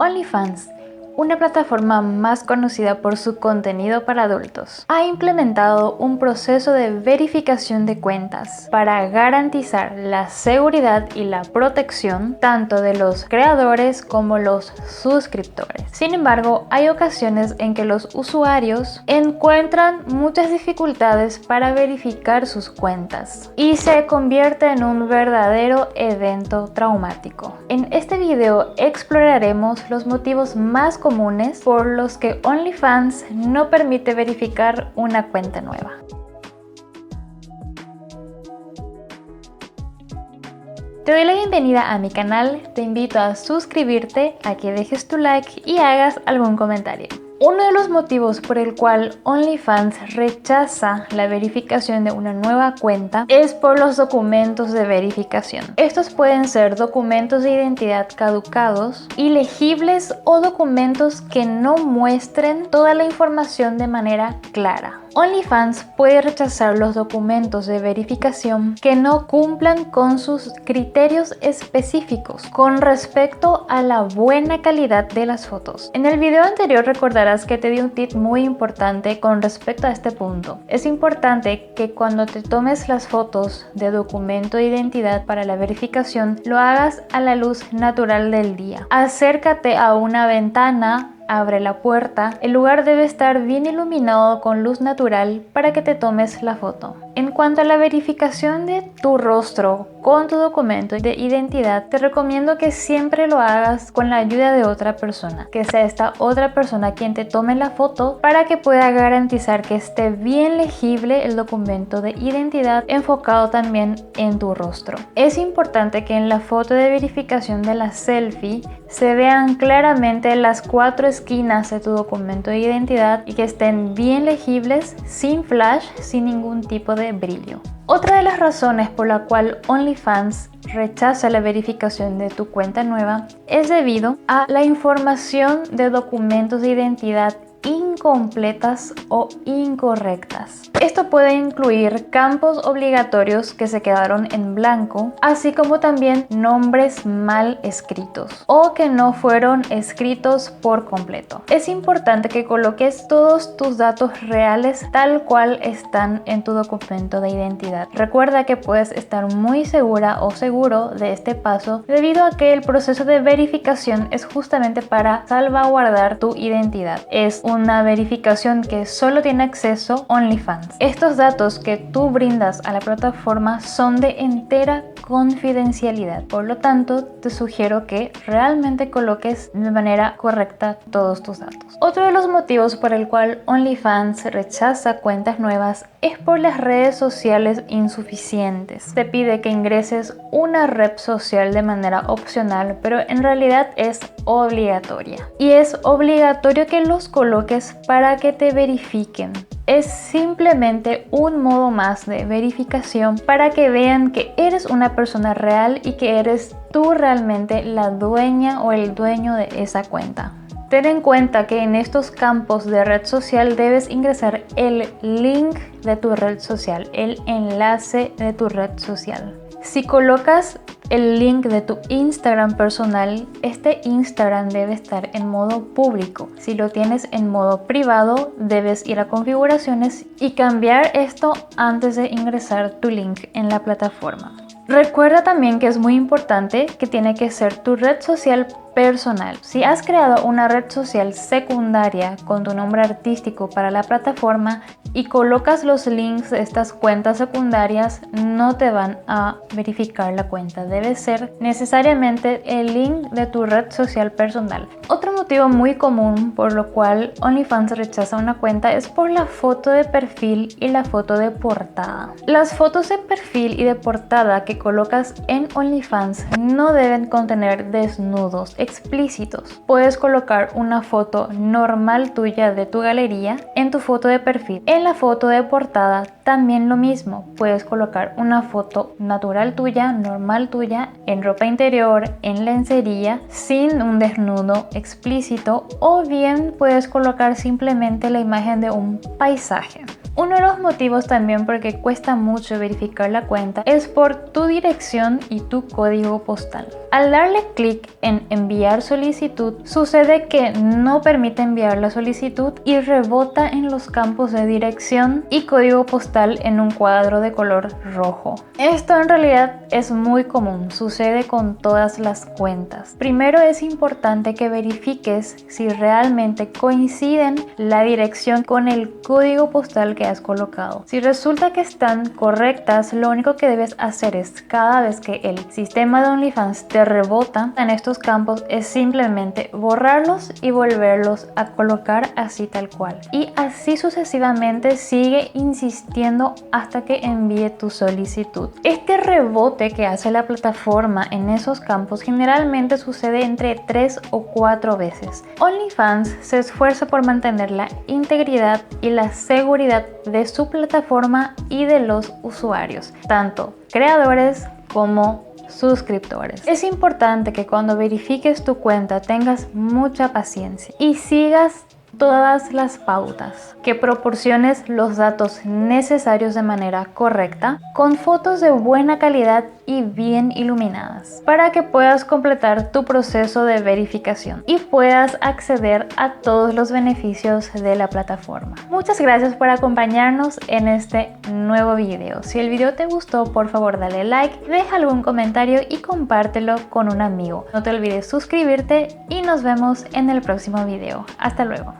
OnlyFans, una plataforma más conocida por su contenido para adultos, ha implementado un proceso de verificación de cuentas para garantizar la seguridad y la protección tanto de los creadores como los suscriptores. Sin embargo, hay ocasiones en que los usuarios encuentran muchas dificultades para verificar sus cuentas y se convierte en un verdadero evento traumático. En este video exploraremos los motivos más comunes por los que OnlyFans no permite verificar una cuenta nueva. Te doy la bienvenida a mi canal, te invito a suscribirte, a que dejes tu like y hagas algún comentario. Uno de los motivos por el cual OnlyFans rechaza la verificación de una nueva cuenta es por los documentos de verificación. Estos pueden ser documentos de identidad caducados, ilegibles o documentos que no muestren toda la información de manera clara. OnlyFans puede rechazar los documentos de verificación que no cumplan con sus criterios específicos con respecto a la buena calidad de las fotos. En el video anterior recordarás que te di un tip muy importante con respecto a este punto. Es importante que cuando te tomes las fotos de documento de identidad para la verificación, lo hagas a la luz natural del día. Acércate a una ventana, abre la puerta, el lugar debe estar bien iluminado con luz natural para que te tomes la foto. En cuanto a la verificación de tu rostro con tu documento de identidad, te recomiendo que siempre lo hagas con la ayuda de otra persona, que sea esta otra persona quien te tome la foto para que pueda garantizar que esté bien legible el documento de identidad enfocado también en tu rostro. Es importante que en la foto de verificación de la selfie se vean claramente las 4 esquinas de tu documento de identidad y que estén bien legibles, sin flash, sin ningún tipo de brillo. Otra de las razones por la cual OnlyFans rechaza la verificación de tu cuenta nueva es debido a la información de documentos de identidad incompletas o incorrectas. Esto puede incluir campos obligatorios que se quedaron en blanco, así como también nombres mal escritos o que no fueron escritos por completo. Es importante que coloques todos tus datos reales tal cual están en tu documento de identidad. Recuerda que puedes estar muy segura o seguro de este paso debido a que el proceso de verificación es justamente para salvaguardar tu identidad. Es una verificación que solo tiene acceso OnlyFans. Estos datos que tú brindas a la plataforma son de entera confidencialidad, por lo tanto te sugiero que realmente coloques de manera correcta todos tus datos. Otro de los motivos por el cual OnlyFans rechaza cuentas nuevas es por las redes sociales insuficientes. Te pide que ingreses una red social de manera opcional, pero en realidad es obligatoria. Y es obligatorio que los coloques para que te verifiquen. Es simplemente un modo más de verificación para que vean que eres una persona real y que eres tú realmente la dueña o el dueño de esa cuenta. Ten en cuenta que en estos campos de red social debes ingresar el link de tu red social, el enlace de tu red social. Si colocas el link de tu Instagram personal, este Instagram debe estar en modo público. Si lo tienes en modo privado, debes ir a configuraciones y cambiar esto antes de ingresar tu link en la plataforma. Recuerda también que es muy importante que tiene que ser tu red social personal. Si has creado una red social secundaria con tu nombre artístico para la plataforma y colocas los links de estas cuentas secundarias, no te van a verificar la cuenta. Debe ser necesariamente el link de tu red social personal. Otro motivo muy común por lo cual OnlyFans rechaza una cuenta es por la foto de perfil y la foto de portada. Las fotos de perfil y de portada que colocas en OnlyFans no deben contener desnudos explícitos. Puedes colocar una foto normal tuya de tu galería en tu foto de perfil. En la foto de portada también lo mismo. Puedes colocar una foto natural tuya, normal tuya, en ropa interior, en lencería, sin un desnudo explícito, o bien puedes colocar simplemente la imagen de un paisaje. Uno de los motivos también por que cuesta mucho verificar la cuenta es por tu dirección y tu código postal. Al darle clic en enviar solicitud, sucede que no permite enviar la solicitud y rebota en los campos de dirección y código postal en un cuadro de color rojo. Esto en realidad es muy común, sucede con todas las cuentas. Primero es importante que verifiques si realmente coinciden la dirección con el código postal que has colocado. Si resulta que están correctas, lo único que debes hacer es cada vez que el sistema de OnlyFans te rebota en estos campos es simplemente borrarlos y volverlos a colocar así tal cual. Y así sucesivamente sigue insistiendo hasta que envíe tu solicitud. Este rebote que hace la plataforma en esos campos generalmente sucede entre 3 o 4 veces. OnlyFans se esfuerza por mantener la integridad y la seguridad de su plataforma y de los usuarios, tanto creadores como suscriptores. Es importante que cuando verifiques tu cuenta tengas mucha paciencia y sigas todas las pautas, que proporciones los datos necesarios de manera correcta, con fotos de buena calidad y bien iluminadas, para que puedas completar tu proceso de verificación y puedas acceder a todos los beneficios de la plataforma. Muchas gracias por acompañarnos en este nuevo video. Si el video te gustó, por favor dale like, deja algún comentario y compártelo con un amigo. No te olvides suscribirte y nos vemos en el próximo video. Hasta luego.